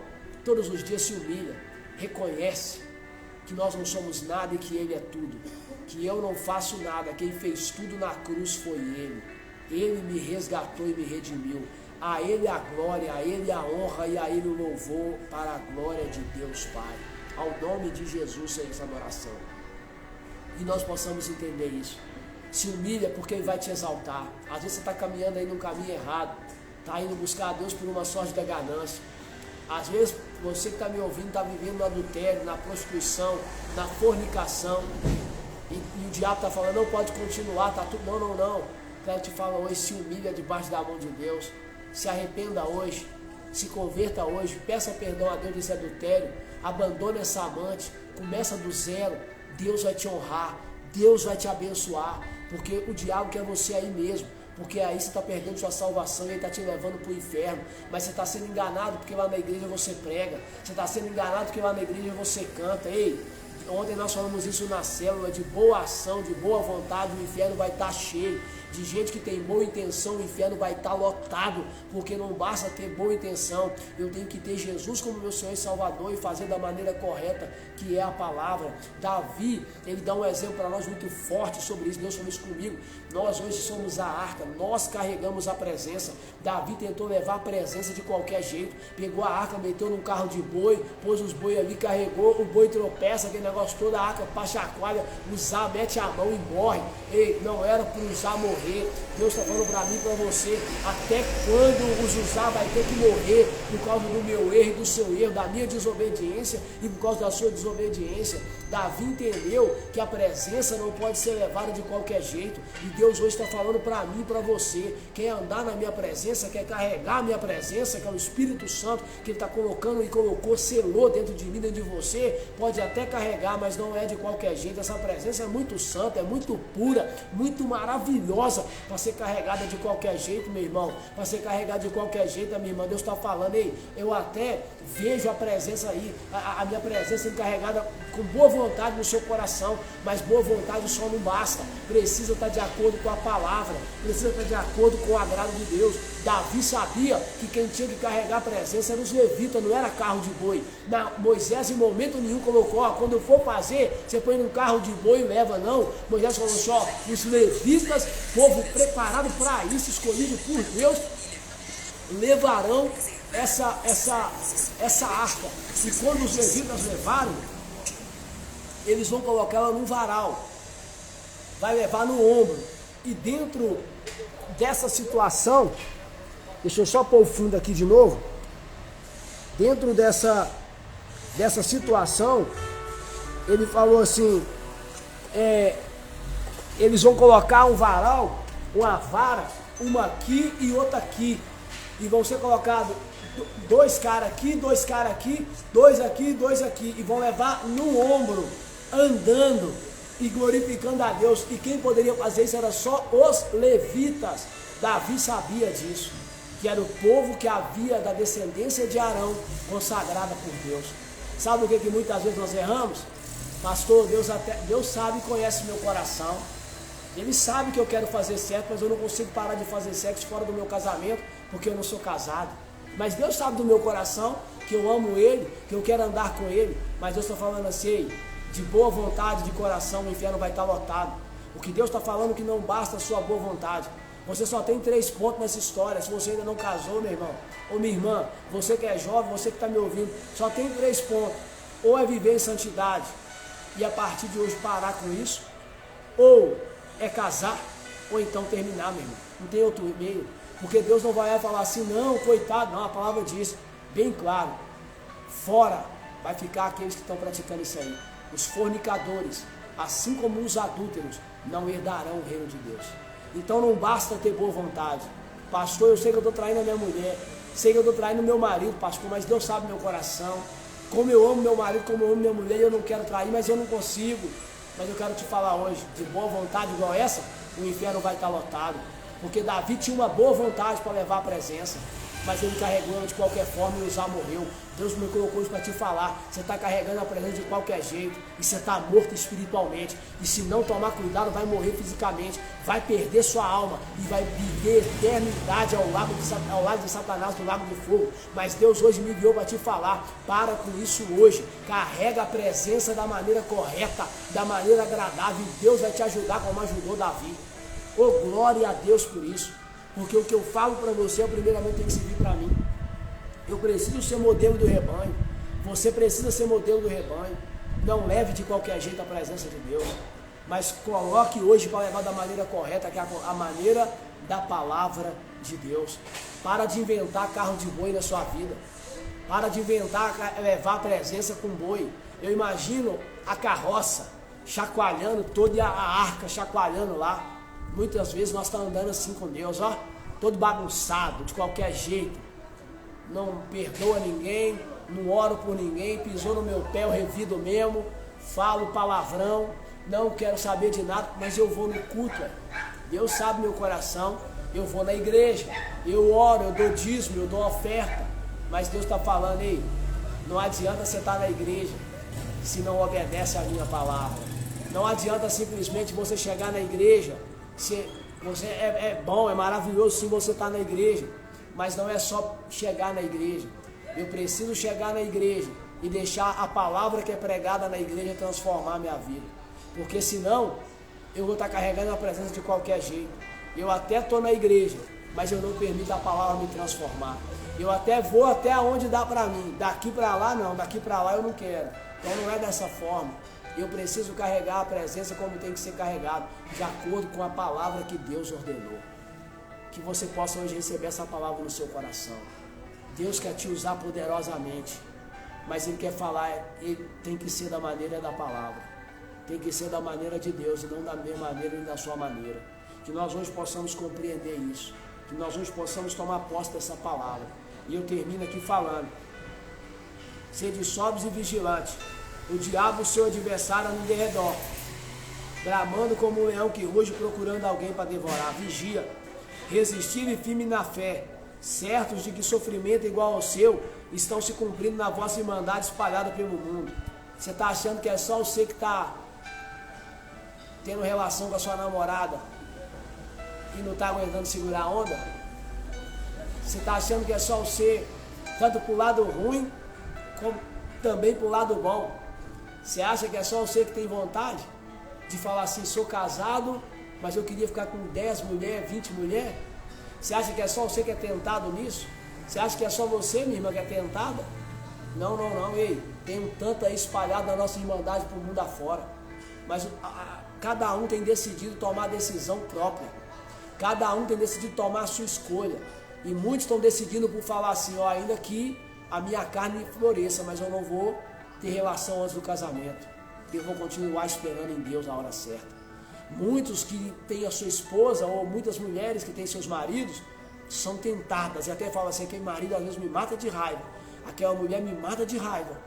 todos os dias se humilha, reconhece que nós não somos nada e que Ele é tudo, que eu não faço nada, quem fez tudo na cruz foi Ele. Ele me resgatou e me redimiu. A Ele a glória, a Ele a honra e a Ele o louvor para a glória de Deus Pai. Ao nome de Jesus seja essa adoração. E nós possamos entender isso. Se humilha porque Ele vai te exaltar. Às vezes você está caminhando aí num caminho errado, está indo buscar a Deus por uma sorte da ganância. Às vezes você que está me ouvindo está vivendo no adultério, na prostituição, na fornicação. E o diabo está falando, não pode continuar, tá tudo. Não. Quero te falar hoje, se humilha debaixo da mão de Deus. Se arrependa hoje, se converta hoje, peça perdão a Deus desse adultério, abandone essa amante, começa do zero. Deus vai te honrar, Deus vai te abençoar, porque o diabo quer você aí mesmo. Porque aí você está perdendo sua salvação e ele está te levando para o inferno. Mas você está sendo enganado porque lá na igreja você prega. Você está sendo enganado porque lá na igreja você canta. Ei, ontem nós falamos isso na célula, de boa ação, de boa vontade, o inferno vai estar cheio. De gente que tem boa intenção, o inferno vai estar lotado, porque não basta ter boa intenção, eu tenho que ter Jesus como meu Senhor e Salvador e fazer da maneira correta, que é a palavra. Davi, ele dá um exemplo para nós muito forte sobre isso. Deus falou isso comigo. Nós hoje somos a arca, nós carregamos a presença. Davi tentou levar a presença de qualquer jeito, pegou a arca, meteu num carro de boi, pôs os boi ali, carregou, o boi tropeça, aquele negócio todo, a arca chacoalha, usar, mete a mão e morre. Ei, não era para usar morrer. Deus está falando para mim e para você, até quando os usar vai ter que morrer por causa do meu erro e do seu erro, da minha desobediência e por causa da sua desobediência. Davi entendeu que a presença não pode ser levada de qualquer jeito, e Deus hoje está falando para mim e para você, quer andar na minha presença, quer carregar a minha presença, que é o Espírito Santo que Ele está colocando e colocou, selou dentro de mim, dentro de você, pode até carregar, mas não é de qualquer jeito. Essa presença é muito santa, é muito pura, muito maravilhosa, para ser carregada de qualquer jeito, meu irmão, para ser carregada de qualquer jeito, minha irmã. Deus está falando, ei, eu até vejo a presença aí, a minha presença encarregada com boa vontade no seu coração, mas boa vontade só não basta, precisa estar de acordo com a palavra, precisa estar de acordo com o agrado de Deus. Davi sabia que quem tinha que carregar a presença eram os levitas, não era carro de boi. Moisés em momento nenhum colocou, ó, quando for fazer, você põe num carro de boi e leva, não. Moisés falou assim, ó, os levitas, povo preparado para isso, escolhido por Deus, levarão essa arca. E quando os levitas levaram, eles vão colocar ela num varal, vai levar no ombro. E dentro dessa situação, deixa eu só pôr o fundo aqui de novo. Dentro dessa dessa situação, ele falou assim, eles vão colocar um varal, uma vara, uma aqui e outra aqui, e vão ser colocados 2 caras aqui, 2 caras aqui, 2 aqui, 2 aqui, e vão levar no ombro, andando e glorificando a Deus. E quem poderia fazer isso era só os levitas. Davi sabia disso, que era o povo que havia da descendência de Arão, consagrada por Deus. Sabe o que muitas vezes nós erramos? Pastor, Deus sabe e conhece meu coração. Ele sabe que eu quero fazer certo, mas eu não consigo parar de fazer sexo fora do meu casamento, porque eu não sou casado. Mas Deus sabe do meu coração, que eu amo Ele, que eu quero andar com Ele. Mas Deus está falando assim, de boa vontade, de coração, o inferno vai estar lotado. O que Deus está falando é que não basta a sua boa vontade. Você só tem 3 pontos nessa história. Se você ainda não casou, meu irmão, ou minha irmã, você que é jovem, você que está me ouvindo, só tem 3 pontos. Ou é viver em santidade e a partir de hoje parar com isso, ou é casar, ou então terminar, meu irmão. Não tem outro meio. Porque Deus não vai falar assim, não, coitado, não. A palavra diz bem claro, fora vai ficar aqueles que estão praticando isso aí. Os fornicadores, assim como os adúlteros, não herdarão o reino de Deus. Então não basta ter boa vontade. Pastor, eu sei que eu estou traindo a minha mulher, sei que eu estou traindo meu marido, pastor, mas Deus sabe meu coração. Como eu amo meu marido, como eu amo minha mulher, eu não quero trair, mas eu não consigo. Mas eu quero te falar hoje, de boa vontade igual essa, o inferno vai estar lotado. Porque Davi tinha uma boa vontade para levar a presença, mas ele carregou ela de qualquer forma e Uzá morreu. Deus me colocou isso para te falar. Você está carregando a presença de qualquer jeito e você está morto espiritualmente. E se não tomar cuidado, vai morrer fisicamente, vai perder sua alma e vai viver eternidade ao lado de Satanás, do lago de fogo. Mas Deus hoje me enviou para te falar. Para com isso hoje. Carrega a presença da maneira correta, da maneira agradável. E Deus vai te ajudar como ajudou Davi. Oh, glória a Deus por isso. Porque o que eu falo para você, primeiramente tem que servir para mim. Eu preciso ser modelo do rebanho. Você precisa ser modelo do rebanho. Não leve de qualquer jeito a presença de Deus, mas coloque hoje para levar da maneira correta, que é a maneira da palavra de Deus. Para de inventar carro de boi na sua vida. Para de inventar levar a presença com boi. Eu imagino a carroça chacoalhando toda, e a arca chacoalhando lá. Muitas vezes nós estamos andando assim com Deus, ó, todo bagunçado, de qualquer jeito. Não perdoa ninguém, não oro por ninguém, pisou no meu pé, eu revido mesmo, falo palavrão, não quero saber de nada, mas eu vou no culto, Deus sabe meu coração, eu vou na igreja, eu oro, eu dou dízimo, eu dou oferta, mas Deus está falando, ei, não adianta você estar na igreja se não obedece a minha palavra. Não adianta simplesmente você chegar na igreja. Você é bom, é maravilhoso sim você estar na igreja, mas não é só chegar na igreja. Eu preciso chegar na igreja e deixar a palavra que é pregada na igreja transformar a minha vida, porque senão eu vou estar carregando a presença de qualquer jeito. Eu até estou na igreja, mas eu não permito a palavra me transformar. Eu até vou até onde dá para mim, daqui para lá não, daqui para lá eu não quero. Então não é dessa forma. Eu preciso carregar a presença como tem que ser carregado, de acordo com a palavra que Deus ordenou. Que você possa hoje receber essa palavra no seu coração. Deus quer te usar poderosamente, mas Ele quer falar, Ele tem que ser da maneira da palavra. Tem que ser da maneira de Deus e não da minha maneira nem da sua maneira. Que nós hoje possamos compreender isso. Que nós hoje possamos tomar posse dessa palavra. E eu termino aqui falando. Sede sóbrios e vigilantes. O diabo, o seu adversário, anda em derredor, bramando como um leão que ruge, procurando alguém para devorar. Vigia, resistir firme na fé, certos de que sofrimento igual ao seu estão se cumprindo na vossa irmandade espalhada pelo mundo. Você está achando que é só você que está tendo relação com a sua namorada e não está aguentando segurar a onda? Você está achando que é só você, tanto para o lado ruim, como também para o lado bom? Você acha que é só você que tem vontade de falar assim, sou casado, mas eu queria ficar com 10 mulheres, 20 mulheres? Você acha que é só você que é tentado nisso? Você acha que é só você, minha irmã, que é tentada? Não, não, não, ei, tem um tanto aí espalhado na nossa irmandade para o mundo afora. Mas cada um tem decidido tomar a decisão própria. Cada um tem decidido tomar a sua escolha. E muitos estão decidindo por falar assim, ó, ainda que a minha carne floresça, mas eu não vou ter relação antes do casamento. Eu vou continuar esperando em Deus na hora certa. Muitos que têm a sua esposa, ou muitas mulheres que têm seus maridos, são tentadas, e até falam assim, aquele marido às vezes me mata de raiva, aquela mulher me mata de raiva,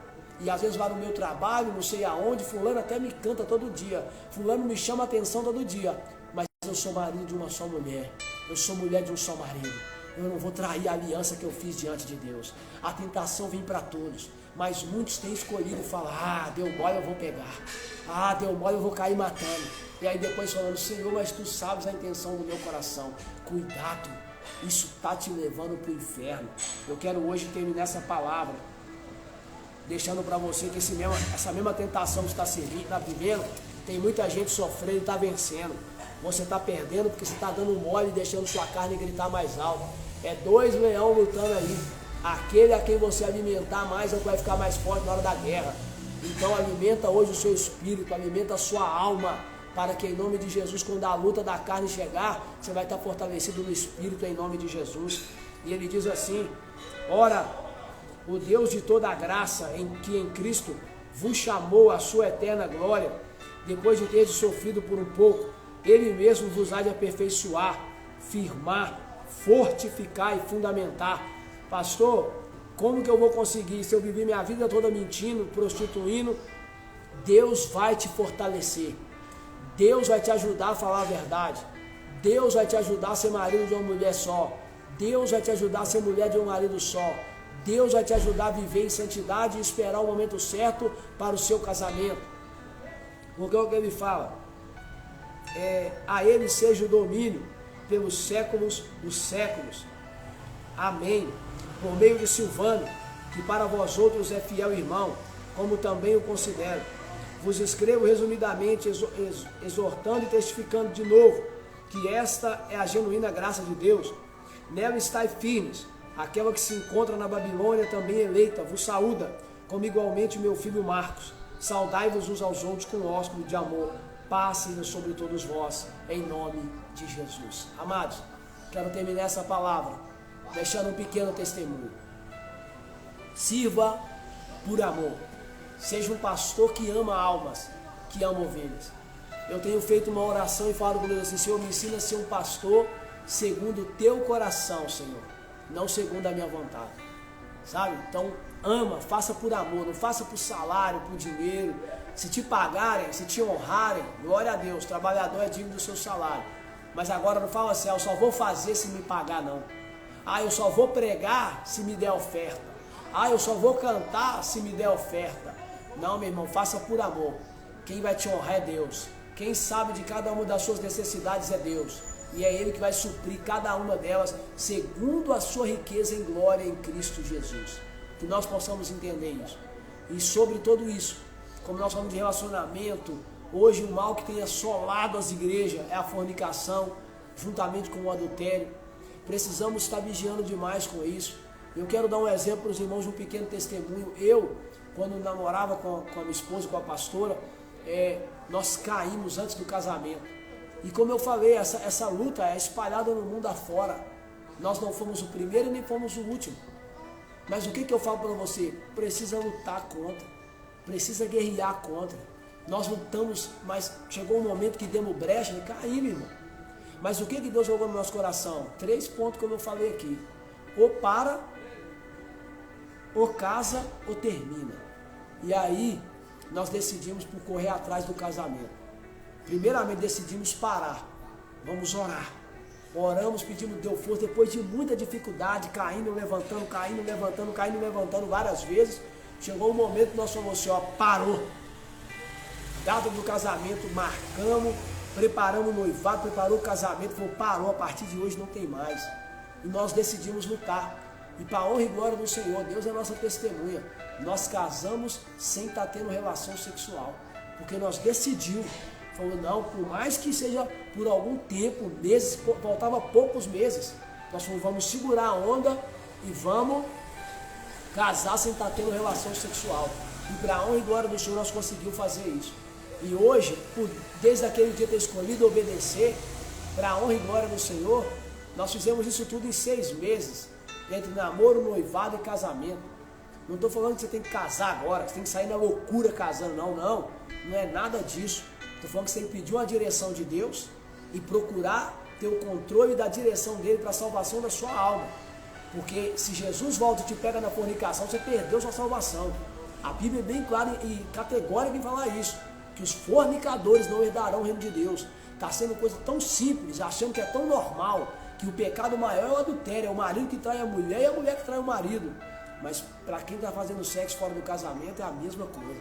e às vezes vai no meu trabalho, não sei aonde, fulano até me canta todo dia, fulano me chama a atenção todo dia, mas eu sou marido de uma só mulher, eu sou mulher de um só marido, eu não vou trair a aliança que eu fiz diante de Deus. A tentação vem para todos, mas muitos têm escolhido falar, deu mole eu vou pegar, deu mole eu vou cair matando, e aí depois falando, Senhor, mas tu sabes a intenção do meu coração. Cuidado, isso está te levando para o inferno. Eu quero hoje terminar essa palavra deixando para você que essa mesma tentação que você está vivendo, tem muita gente sofrendo e está vencendo. Você está perdendo porque você está dando mole e deixando sua carne gritar mais alto. É 2 leões lutando aí. Aquele a quem você alimentar mais é o que vai ficar mais forte na hora da guerra. Então alimenta hoje o seu espírito, alimenta a sua alma, para que em nome de Jesus, quando a luta da carne chegar, você vai estar fortalecido no espírito em nome de Jesus. E ele diz assim, ora, o Deus de toda a graça, que em Cristo vos chamou à sua eterna glória, depois de ter sofrido por um pouco, ele mesmo vos há de aperfeiçoar, firmar, fortificar e fundamentar. Pastor, como que eu vou conseguir? Se eu viver minha vida toda mentindo, prostituindo, Deus vai te fortalecer. Deus vai te ajudar a falar a verdade. Deus vai te ajudar a ser marido de uma mulher só. Deus vai te ajudar a ser mulher de um marido só. Deus vai te ajudar a viver em santidade e esperar o momento certo para o seu casamento. Porque é o que ele fala. A ele seja o domínio pelos séculos dos séculos. Amém. Por meio de Silvano, que para vós outros é fiel irmão, como também o considero. Vos escrevo resumidamente, exortando e testificando de novo, que esta é a genuína graça de Deus. Nela estáis firmes. Aquela que se encontra na Babilônia, também eleita, vos saúda, como igualmente meu filho Marcos. Saudai-vos uns aos outros com ósculo de amor. Paz seja sobre todos vós, em nome de Jesus. Amados, quero terminar essa palavra deixando um pequeno testemunho. Sirva por amor. Seja um pastor que ama almas, que ama ovelhas. Eu tenho feito uma oração e falo com Deus assim, Senhor, me ensina a ser um pastor segundo o teu coração, Senhor, não segundo a minha vontade. Sabe? Então, ama, faça por amor, não faça por salário, por dinheiro. Se te pagarem, se te honrarem, glória a Deus, trabalhador é digno do seu salário. Mas agora não fala assim, eu só vou fazer se me pagar, não. Eu só vou pregar se me der oferta. Eu só vou cantar se me der oferta. Não, meu irmão, faça por amor. Quem vai te honrar é Deus. Quem sabe de cada uma das suas necessidades é Deus. E é Ele que vai suprir cada uma delas segundo a sua riqueza em glória em Cristo Jesus. Que nós possamos entender isso. E sobre tudo isso, como nós falamos de relacionamento, hoje o mal que tem assolado as igrejas é a fornicação, juntamente com o adultério. Precisamos estar vigiando demais com isso. Eu quero dar um exemplo para os irmãos de um pequeno testemunho. Eu, quando namorava com a minha esposa, com a pastora, nós caímos antes do casamento. E como eu falei, essa luta é espalhada no mundo afora. Nós não fomos o primeiro e nem fomos o último. Mas o que eu falo para você? Precisa lutar contra. Precisa guerrear contra. Nós lutamos, mas chegou um momento que demos brecha e caímos, irmão. Mas o que Deus jogou no nosso coração? 3 pontos como eu falei aqui. Ou para, ou casa, ou termina. E aí, nós decidimos por correr atrás do casamento. Primeiramente, decidimos parar. Vamos orar. Oramos, pedimos Deus força, depois de muita dificuldade, caindo, levantando, caindo, levantando, caindo, levantando várias vezes. Chegou um momento que nós falamos assim, parou. Data do casamento, marcamos, preparamos o noivado, preparou o casamento, falou, parou, a partir de hoje não tem mais. E nós decidimos lutar. E para a honra e glória do Senhor, Deus é a nossa testemunha. Nós casamos sem estar tendo relação sexual. Porque nós decidimos. Falou, não, por mais que seja por algum tempo, meses, faltava poucos meses. Nós falamos, vamos segurar a onda e vamos casar sem estar tendo relação sexual. E para a honra e glória do Senhor, nós conseguimos fazer isso. E hoje, desde aquele dia ter escolhido obedecer, para a honra e glória do Senhor, nós fizemos isso tudo em 6 meses, entre namoro, noivado e casamento. Não estou falando que você tem que casar agora, que você tem que sair na loucura casando, não é nada disso. Estou falando que você tem que pedir uma direção de Deus e procurar ter o controle da direção dele para a salvação da sua alma. Porque se Jesus volta e te pega na fornicação, você perdeu sua salvação. A Bíblia é bem clara e categórica em falar isso, que os fornicadores não herdarão o reino de Deus. Está sendo coisa tão simples, achando que é tão normal, que o pecado maior é o adultério, é o marido que trai a mulher e a mulher que trai o marido. Mas para quem está fazendo sexo fora do casamento é a mesma coisa.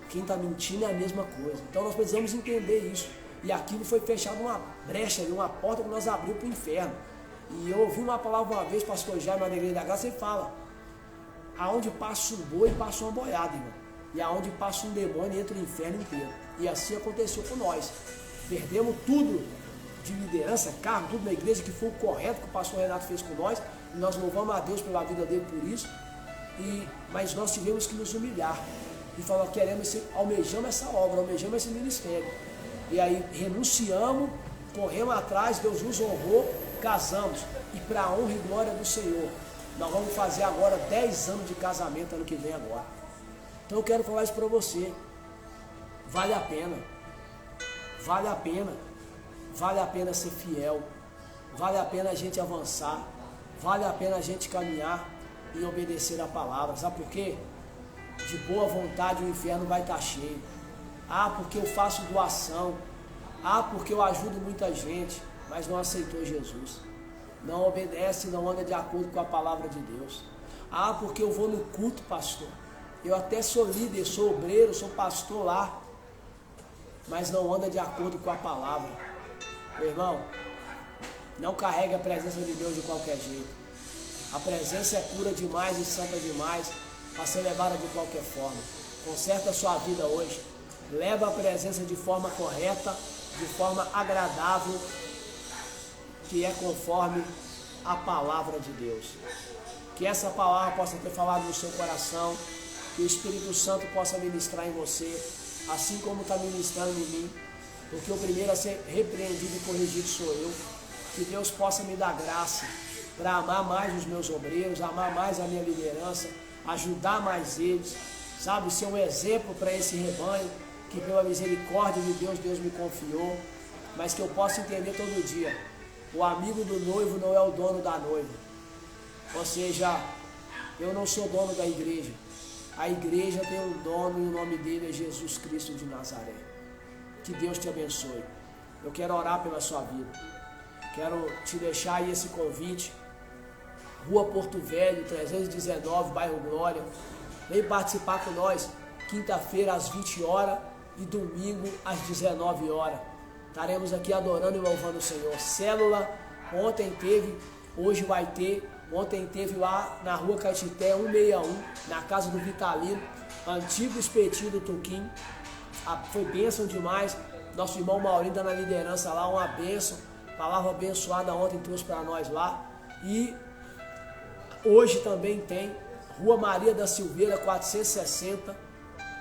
Quem está mentindo é a mesma coisa. Então nós precisamos entender isso. E aquilo foi fechado uma brecha, uma porta que nós abrimos para o inferno. E eu ouvi uma palavra uma vez, pastor Jaime, na Igreja da Graça, ele fala: aonde passa um boi, passa uma boiada, irmão. E aonde passa um demônio, entra o inferno inteiro. E assim aconteceu com nós. Perdemos tudo de liderança, cargo, tudo na igreja, que foi o correto que o pastor Renato fez com nós. E nós louvamos a Deus pela vida dele por isso. Mas nós tivemos que nos humilhar. E falar: almejamos essa obra, almejamos esse ministério. E aí renunciamos, corremos atrás, Deus nos honrou, casamos. E para a honra e glória do Senhor, nós vamos fazer agora 10 anos de casamento ano que vem agora. Então eu quero falar isso para você. Vale a pena. Vale a pena. Vale a pena ser fiel. Vale a pena a gente avançar. Vale a pena a gente caminhar e obedecer a palavra. Sabe por quê? De boa vontade o inferno vai estar cheio. Porque eu faço doação. Porque eu ajudo muita gente. Mas não aceitou Jesus. Não obedece, não anda de acordo com a palavra de Deus. Porque eu vou no culto, pastor. Eu até sou líder, sou obreiro, sou pastor lá. Mas não anda de acordo com a palavra. Meu irmão, não carregue a presença de Deus de qualquer jeito. A presença é pura demais e santa demais para ser levada de qualquer forma. Conserta a sua vida hoje. Leva a presença de forma correta, de forma agradável, que é conforme a palavra de Deus. Que essa palavra possa ter falado no seu coração, que o Espírito Santo possa ministrar em você, assim como está ministrando em mim, porque o primeiro a ser repreendido e corrigido sou eu. Que Deus possa me dar graça para amar mais os meus obreiros, amar mais a minha liderança, ajudar mais eles, sabe, ser um exemplo para esse rebanho, que pela misericórdia de Deus, Deus me confiou, mas que eu possa entender todo dia: o amigo do noivo não é o dono da noiva. Ou seja, eu não sou dono da igreja. A igreja tem um dono e o nome dele é Jesus Cristo de Nazaré. Que Deus te abençoe. Eu quero orar pela sua vida. Quero te deixar aí esse convite. Rua Porto Velho, 319, bairro Glória. Vem participar com nós, quinta-feira às 20 horas e domingo às 19 horas. Estaremos aqui adorando e louvando o Senhor. Célula, ontem teve, hoje vai ter. Ontem teve lá na rua Caetité 161, na casa do Vitalino, antigo espetinho do Tuquim. Foi bênção demais. Nosso irmão Maurinho está na liderança lá, uma bênção. Palavra abençoada ontem trouxe para nós lá. E hoje também tem Rua Maria da Silveira 460,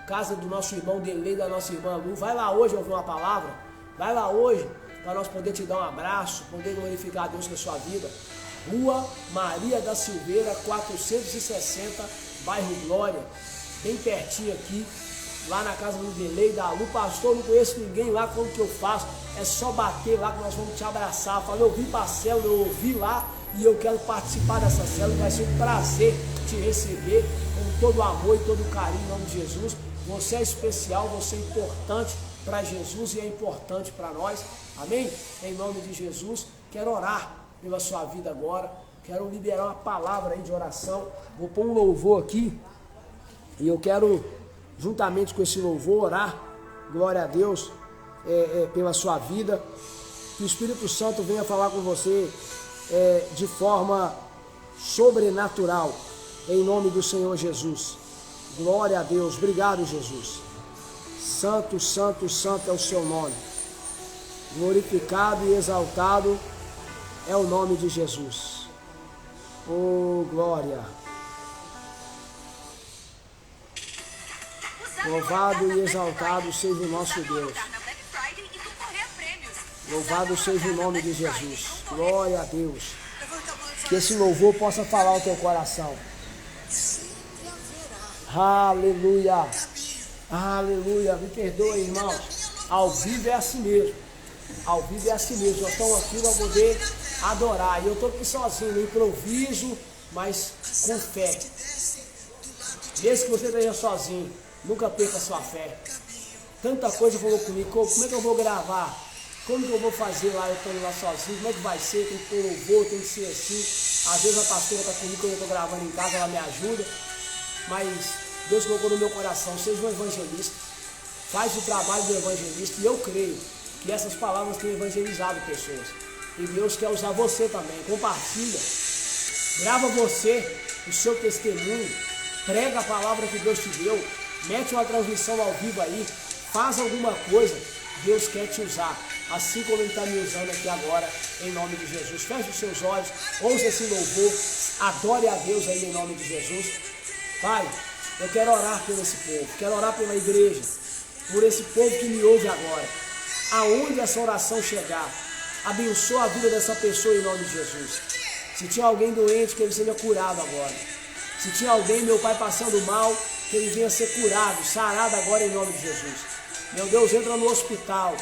casa do nosso irmão Delei, da nossa irmã Lu. Vai lá hoje ouvir uma palavra. Vai lá hoje para nós poder te dar um abraço, poder glorificar a Deus com a sua vida. Rua Maria da Silveira 460, bairro Glória, bem pertinho aqui, lá na casa do Delei, da Lu. Pastor, não conheço ninguém lá, como que eu faço? É só bater lá que nós vamos te abraçar. Falei: eu vim para a célula, eu ouvi lá e eu quero participar dessa célula. Vai ser um prazer te receber com todo o amor e todo o carinho em nome de Jesus. Você é especial, você é importante para Jesus e é importante para nós. Amém? Em nome de Jesus, quero orar pela sua vida agora. Quero liberar uma palavra aí de oração. Vou pôr um louvor aqui e eu quero, juntamente com esse louvor, orar, glória a Deus, pela sua vida. Que o Espírito Santo venha falar com você de forma sobrenatural, em nome do Senhor Jesus. Glória a Deus. Obrigado, Jesus. Santo, santo, santo é o seu nome. Glorificado e exaltado é o nome de Jesus. Oh, glória. Louvado e exaltado seja o nosso Deus. Louvado seja o nome de Jesus. Glória a Deus. Que esse louvor possa falar ao teu coração. Aleluia. Aleluia. Me perdoe, irmãos. Ao vivo é assim mesmo. Ao vivo é assim mesmo. Nós estamos aqui para poder adorar. E eu estou aqui sozinho, no improviso, mas com fé. Mesmo que você esteja sozinho, nunca perca a sua fé. Tanta coisa falou comigo. Como é que eu vou gravar? Como que eu vou fazer lá, eu estou lá sozinho? Como é que vai ser? Tem que ter louvor, tem que ser assim. Às vezes a pastora está comigo quando eu estou gravando em casa, ela me ajuda. Mas Deus colocou no meu coração, seja um evangelista. Faz o trabalho do evangelista. E eu creio que essas palavras têm evangelizado pessoas. E Deus quer usar você também. Compartilha. Grava você, o seu testemunho. Prega a palavra que Deus te deu. Mete uma transmissão ao vivo aí. Faz alguma coisa. Deus quer te usar. Assim como Ele está me usando aqui agora, em nome de Jesus. Feche os seus olhos. Ouça esse louvor. Adore a Deus aí em nome de Jesus. Pai, eu quero orar por esse povo. Quero orar pela igreja. Por esse povo que me ouve agora. Aonde essa oração chegar, abençoa a vida dessa pessoa em nome de Jesus. Se tinha alguém doente, que ele seja curado agora. Se tinha alguém, meu Pai, passando mal, que ele venha ser curado, sarado agora em nome de Jesus. Meu Deus, entra no hospital.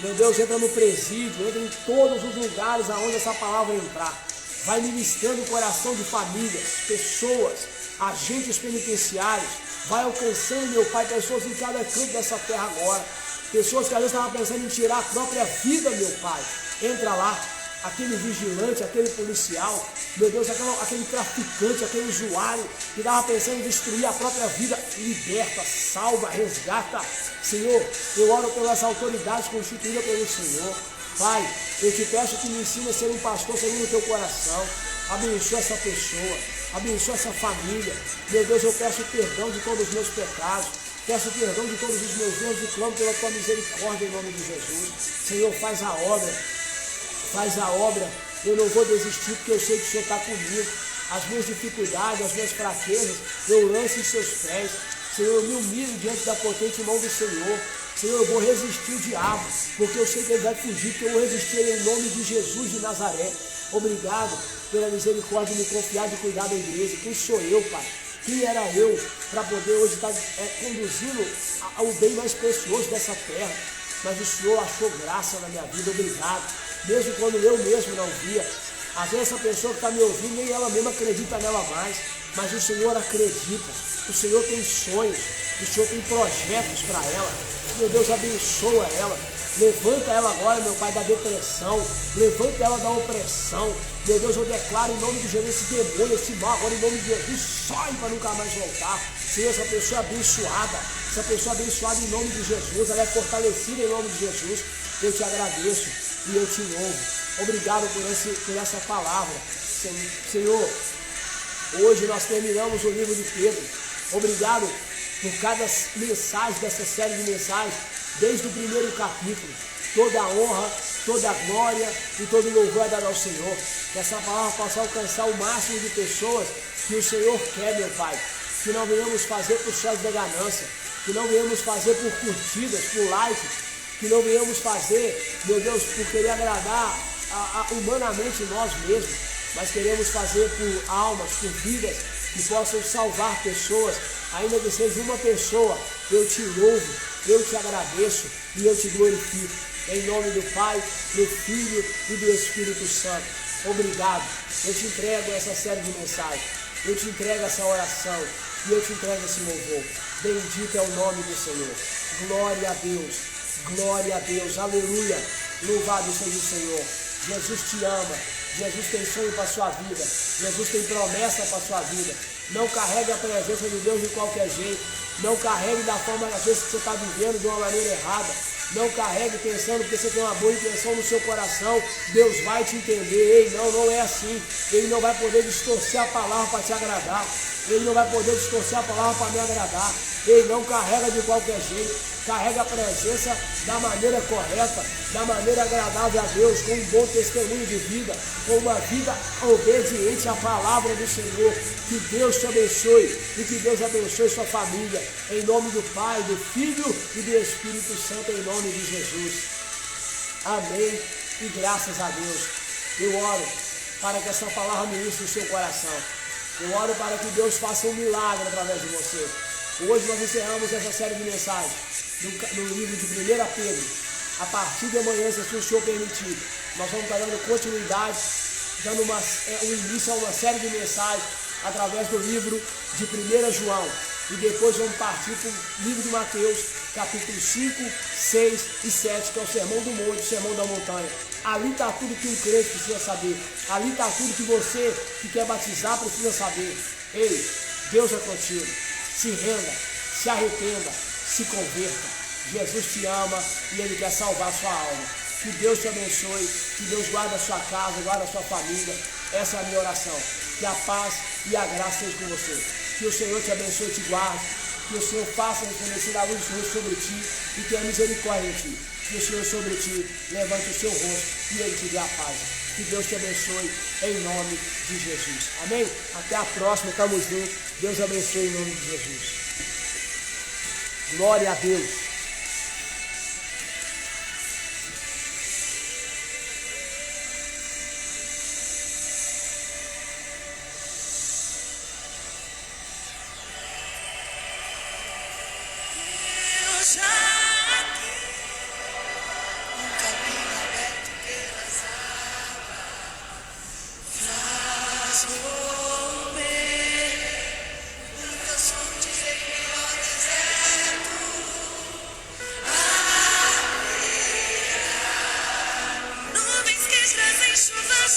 Meu Deus, entra no presídio, entra em todos os lugares aonde essa palavra entrar. Vai ministrando o coração de famílias, pessoas, agentes penitenciários. Vai alcançando, meu Pai, pessoas em cada canto dessa terra agora. Pessoas que às vezes estavam pensando em tirar a própria vida, meu Pai. Entra lá, aquele vigilante, aquele policial, meu Deus, aquele traficante, aquele usuário que estava pensando em destruir a própria vida. Liberta, salva, resgata. Senhor, eu oro pelas autoridades constituídas pelo Senhor. Pai, eu te peço que me ensine a ser um pastor segundo o teu coração. Abençoa essa pessoa, abençoa essa família. Meu Deus, eu peço perdão de todos os meus pecados. Peço perdão de todos os meus erros e clamo pela tua misericórdia em nome de Jesus. Senhor, faz a obra. Faz a obra. Eu não vou desistir porque eu sei que o Senhor está comigo. As minhas dificuldades, as minhas fraquezas, eu lanço em seus pés. Senhor, eu me humilho diante da potente mão do Senhor. Senhor, eu vou resistir o diabo, porque eu sei que ele vai fugir, porque eu vou resistir ele em nome de Jesus de Nazaré. Obrigado pela misericórdia de me confiar de cuidar da igreja. Quem sou eu, Pai? Quem era eu para poder hoje estar conduzindo ao bem mais precioso dessa terra? Mas o Senhor achou graça na minha vida, obrigado. Mesmo quando eu mesmo não via. Às vezes essa pessoa que está me ouvindo, nem ela mesma acredita nela mais. Mas o Senhor acredita. O Senhor tem sonhos. O Senhor tem projetos para ela. Meu Deus, abençoa ela. Levanta ela agora, meu Pai, da depressão. Levanta ela da opressão. Meu Deus, eu declaro em nome de Jesus esse demônio, esse mal, agora em nome de Jesus, sai para nunca mais voltar. Senhor, essa pessoa abençoada. Essa pessoa abençoada em nome de Jesus. Ela é fortalecida em nome de Jesus. Eu te agradeço e eu te louvo. Obrigado por essa palavra. Senhor, hoje nós terminamos o livro de Pedro. Obrigado por cada mensagem dessa série de mensagens, desde o primeiro capítulo. Toda a honra, toda a glória e todo o louvor é dado ao Senhor. Que essa palavra possa alcançar o máximo de pessoas que o Senhor quer, meu Pai. Que não venhamos fazer por sóis da ganância, que não venhamos fazer por curtidas, por like, que não venhamos fazer, meu Deus, por querer agradar humanamente nós mesmos, mas queremos fazer por almas, por vidas que possam salvar pessoas, ainda que seja uma pessoa. Eu te louvo, eu te agradeço e eu te glorifico. Em nome do Pai, do Filho e do Espírito Santo. Obrigado. Eu te entrego essa série de mensagens. Eu te entrego essa oração e eu te entrego esse louvor. Bendito é o nome do Senhor. Glória a Deus. Glória a Deus. Aleluia. Louvado seja o Senhor. Jesus te ama. Jesus tem sonho para a sua vida. Jesus tem promessa para a sua vida. Não carregue a presença de Deus de qualquer jeito. Não carregue da forma, às vezes, que você está vivendo de uma maneira errada. Não carregue pensando que você tem uma boa intenção no seu coração. Deus vai te entender. Ei, não é assim. Ele não vai poder distorcer a palavra para te agradar. Ele não vai poder distorcer a palavra para me agradar. Ele não carrega de qualquer jeito. Carrega a presença da maneira correta, da maneira agradável a Deus, com um bom testemunho de vida, com uma vida obediente à palavra do Senhor. Que Deus te abençoe e que Deus abençoe sua família. Em nome do Pai, do Filho e do Espírito Santo, em nome de Jesus. Amém e graças a Deus. Eu oro para que essa palavra ministre o seu coração. Eu oro para que Deus faça um milagre através de você. Hoje nós encerramos essa série de mensagens no livro de 1 Pedro. A partir de amanhã, se o Senhor permitir, nós vamos estar dando continuidade, dando um início a uma série de mensagens através do livro de 1 João. E depois vamos partir para o livro de Mateus, capítulo 5, 6 e 7, que é o Sermão do Monte, o Sermão da Montanha. Ali está tudo que um crente precisa saber. Ali está tudo que você que quer batizar precisa saber. Ei, Deus é contigo. Se renda, se arrependa, se converta. Jesus te ama e Ele quer salvar a sua alma. Que Deus te abençoe, que Deus guarde a sua casa, guarde a sua família. Essa é a minha oração. Que a paz e a graça sejam com você. Que o Senhor te abençoe e te guarde. Que o Senhor faça resplandecer a luz do Senhor sobre ti e tenha misericórdia de ti. Que o Senhor sobre ti levante o seu rosto e Ele te dê a paz. Que Deus te abençoe em nome de Jesus. Amém? Até a próxima, estamos juntos. Deus abençoe em nome de Jesus. Glória a Deus. Nuvens que trazem chuva,